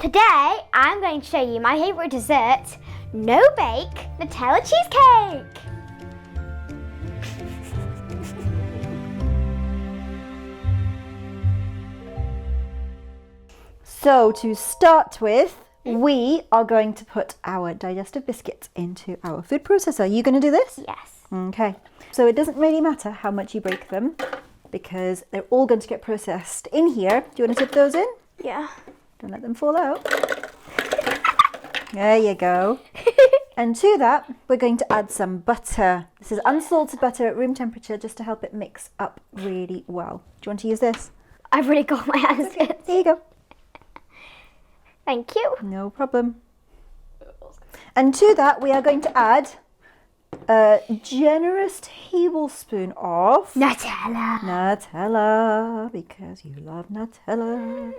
Today, I'm going to show you my favourite dessert, no-bake Nutella Cheesecake. So to start with, we are going to put our digestive biscuits into our food processor. Are you going to do this? Yes. Okay. So it doesn't really matter how much you break them because they're all going to get processed in here. Do you want to dip those in? Yeah. Don't let them fall out. There you go. And to that, we're going to add some butter. This is unsalted butter at room temperature just to help it mix up really well. Do you want to use this? I've already got my hands in. There you go. Thank you. No problem. And to that, we are going to add a generous tablespoon of Nutella, because you love Nutella.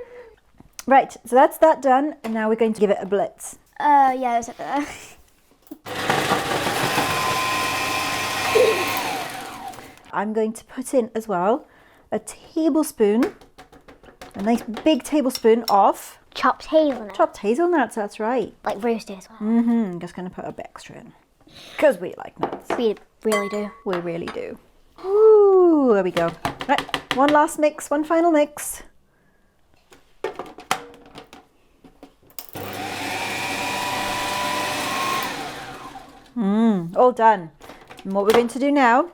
Right, so that's that done, and now we're going to give it a blitz. Yeah, it's over there. I'm going to put in as well a tablespoon, a nice big tablespoon of Chopped hazelnut. chopped hazelnuts, that's right. Like roasted as well. I'm just going to put a bit extra in, because we like nuts. We really do. We really do. Ooh, there we go. Right, one last mix, one final mix. All done. And what we're going to do now,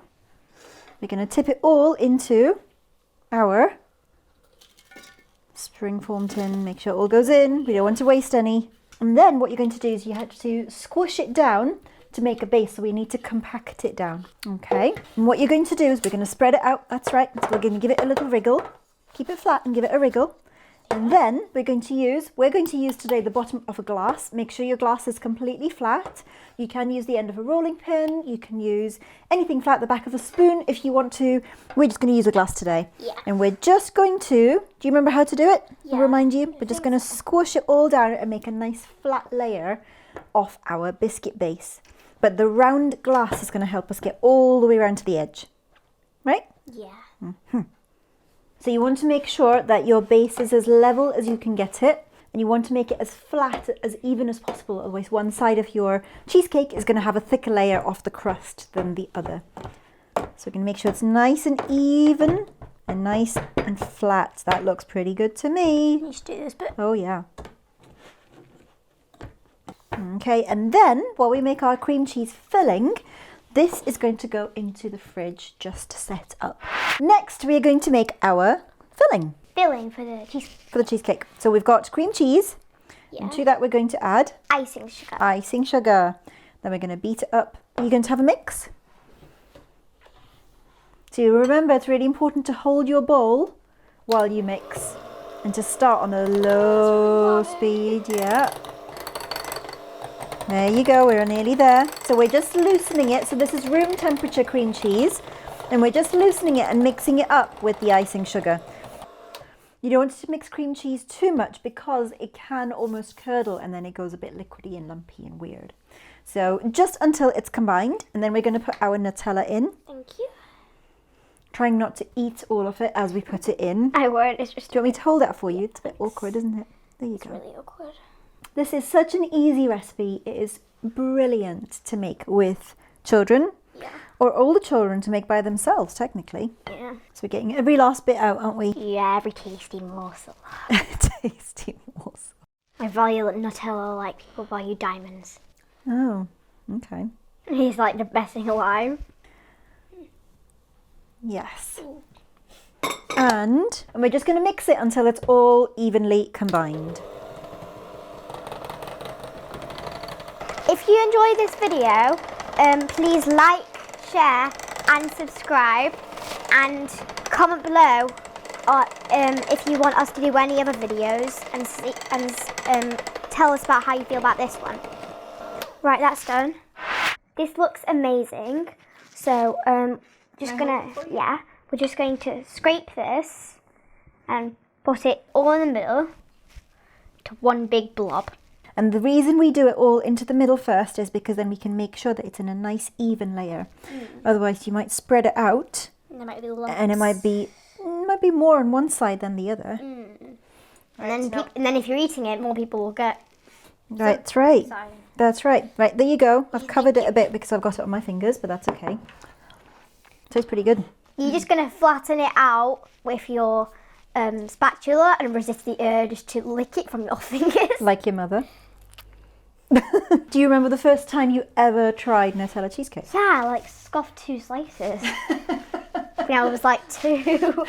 we're going to tip it all into our springform tin. Make sure it all goes in. We don't want to waste any. And then what you're going to do is you have to squish it down to make a base, so we need to compact it down. Okay. And what you're going to do is we're going to spread it out. That's right. So we're going to give it a little wriggle. Keep it flat and give it a wriggle. And then we're going to use today the bottom of a glass. Make sure your glass is completely flat. You can use the end of a rolling pin. You can use anything flat, the back of a spoon if you want to. We're just going to use a glass today. Yeah. And we're just going to, do you remember how to do it? Yeah. I'll remind you. We're just going to squish it all down and make a nice flat layer of our biscuit base. But the round glass is going to help us get all the way around to the edge. Right? Yeah. So you want to make sure that your base is as level as you can get it, and you want to make it as flat, as even as possible, otherwise one side of your cheesecake is going to have a thicker layer of the crust than the other. So we're going to make sure it's nice and even and nice and flat. That looks pretty good to me. Let's do this bit. Oh yeah. Okay, and then while we make our cream cheese filling, this is going to go into the fridge just to set up. Next, we are going to make our filling Filling for the cheese. for the cheesecake. So we've got cream cheese, and to that we're going to add Icing sugar. icing sugar. Then we're going to beat it up. You're going to have a mix. So you remember, it's really important to hold your bowl while you mix and to start on a low speed. Yeah. There you go, we're nearly there. So we're just loosening it. So this is room temperature cream cheese, and we're just loosening it and mixing it up with the icing sugar. You don't want to mix cream cheese too much because it can almost curdle and then it goes a bit liquidy and lumpy and weird. So just until it's combined, and then we're going to put our Nutella in. Thank you. Trying not to eat all of it as we put it in. I won't. It's just. Do you want me to hold that for you? It's a bit awkward, isn't it? There you go. Really awkward. This is such an easy recipe. It is brilliant to make with children, Yeah. or older children to make by themselves, technically. Yeah. So we're getting every last bit out, aren't we? Yeah, every tasty morsel. Tasty morsel. I value Nutella like people value diamonds. Oh, okay. He's like the best thing alive. Yes. And we're just going to mix it until it's all evenly combined. If you enjoy this video, please like, share and subscribe, and comment below if you want us to do any other videos, and tell us about how you feel about this one. Right, that's done. This looks amazing. So we're just going to scrape this and put it all in the middle to one big blob. And the reason we do it all into the middle first is because then we can make sure that it's in a nice even layer. Otherwise you might spread it out And there might be lumps. and it might be more on one side than the other. And then if you're eating it, more people will get. That's right. Sorry. That's right. Right, there you go. I've covered it a bit because I've got it on my fingers, but that's okay. Tastes pretty good. You're just going to flatten it out with your spatula and resist the urge to lick it from your fingers. Like your mother. Do you remember the first time you ever tried Nutella cheesecake? Yeah, like scoffed 2 slices. When I was like 2.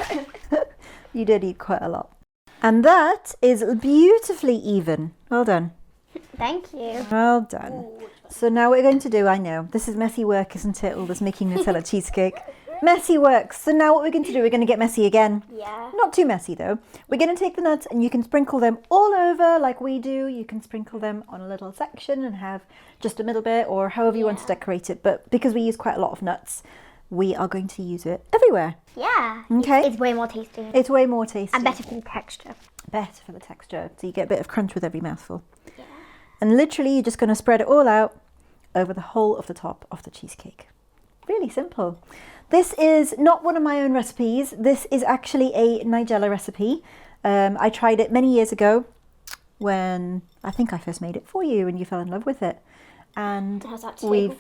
You did eat quite a lot. And that is beautifully even. Well done. Thank you. Well done. So now what we're going to do, I know, this is messy work, isn't it? All this making Nutella cheesecake. Messy work. So now what we're going to do, we're going to get messy again. Yeah. Not too messy though. We're going to take the nuts and you can sprinkle them all over like we do. You can sprinkle them on a little section and have just a middle bit or however you want to decorate it. But because we use quite a lot of nuts, we are going to use it everywhere. Yeah. Okay. It's way more tasty. It's way more tasty. And better for the texture. Better for the texture. So you get a bit of crunch with every mouthful. Yeah. And literally you're just going to spread it all out over the whole of the top of the cheesecake. Really simple. This is not one of my own recipes. This is actually a Nigella recipe. I tried it many years ago when I think I first made it for you and you fell in love with it. And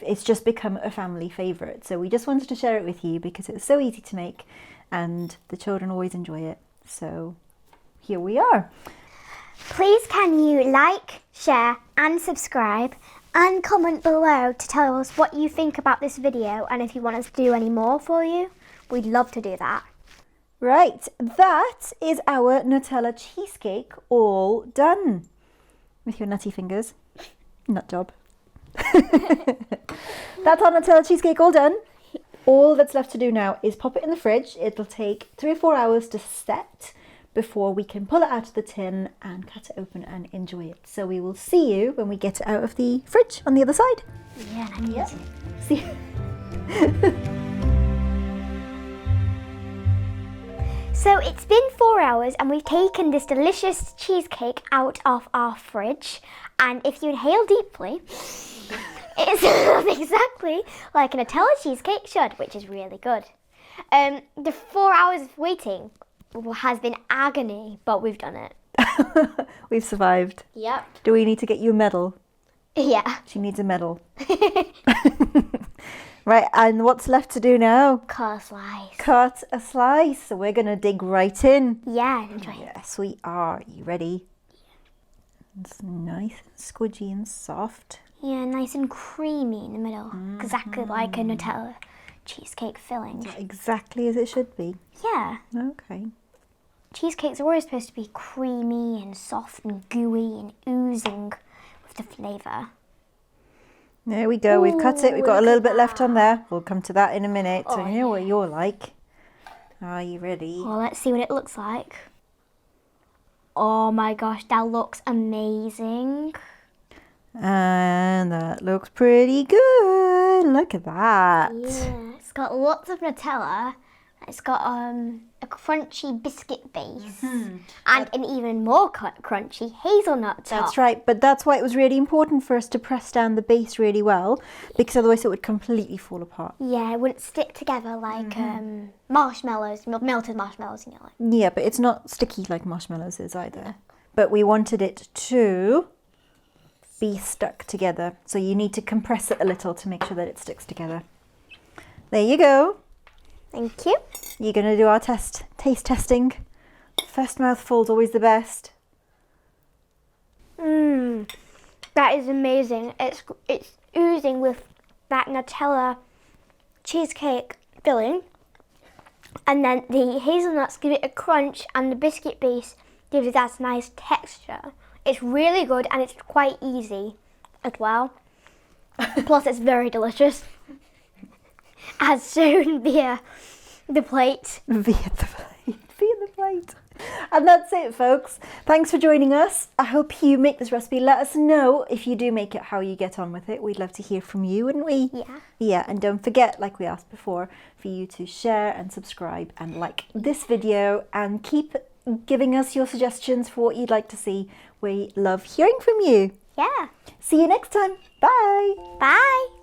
it's just become a family favourite. So we just wanted to share it with you because it's so easy to make and the children always enjoy it. So here we are. Please can you like, share and subscribe and comment below to tell us what you think about this video and if you want us to do any more for you. We'd love to do that. Right, that is our Nutella cheesecake all done. With your nutty fingers. Nut job. That's our Nutella cheesecake all done. All that's left to do now is pop it in the fridge. It'll take 3 or 4 hours to set before we can pull it out of the tin and cut it open and enjoy it. So we will see you when we get it out of the fridge on the other side. Yeah, I need it. See you. So it's been 4 hours and we've taken this delicious cheesecake out of our fridge, and if you inhale deeply, it's exactly like a Nutella cheesecake should, which is really good. The 4 hours of waiting has been agony, but we've done it. We've survived. Yep. Do we need to get you a medal? Yeah. She needs a medal. Right, and what's left to do now? Cut a slice. Cut a slice. So we're going to dig right in. Yeah, enjoy it. Yes, we are. Are you ready? It's nice and squidgy and soft. Yeah, nice and creamy in the middle. Exactly like a Nutella cheesecake filling. Exactly as it should be. Yeah. Okay. Cheesecakes are always supposed to be creamy and soft and gooey and oozing with the flavour. There we go. We've cut it. We've got a little bit left on there. We'll come to that in a minute. So you know what you're like. Are you ready? Well, let's see what it looks like. Oh my gosh, that looks amazing. And that looks pretty good. Look at that. Yeah, it's got lots of Nutella. It's got a crunchy biscuit base and an even more crunchy hazelnut top. That's right, but that's why it was really important for us to press down the base really well, because otherwise it would completely fall apart. Yeah, it wouldn't stick together like marshmallows, melted marshmallows, you know. Like. Yeah, but it's not sticky like marshmallows is either. But we wanted it to be stuck together, so you need to compress it a little to make sure that it sticks together. There you go. Thank you. You're going to do our taste testing. First mouthful's always the best. That is amazing. It's oozing with that Nutella cheesecake filling. And then the hazelnuts give it a crunch and the biscuit base gives it that nice texture. It's really good and it's quite easy as well. Plus it's very delicious. As shown via the plate. Via the plate. And that's it, folks. Thanks for joining us. I hope you make this recipe. Let us know if you do make it, how you get on with it. We'd love to hear from you, wouldn't we? Yeah. Yeah, and don't forget, like we asked before, for you to share and subscribe and like this video and keep giving us your suggestions for what you'd like to see. We love hearing from you. Yeah. See you next time. Bye. Bye.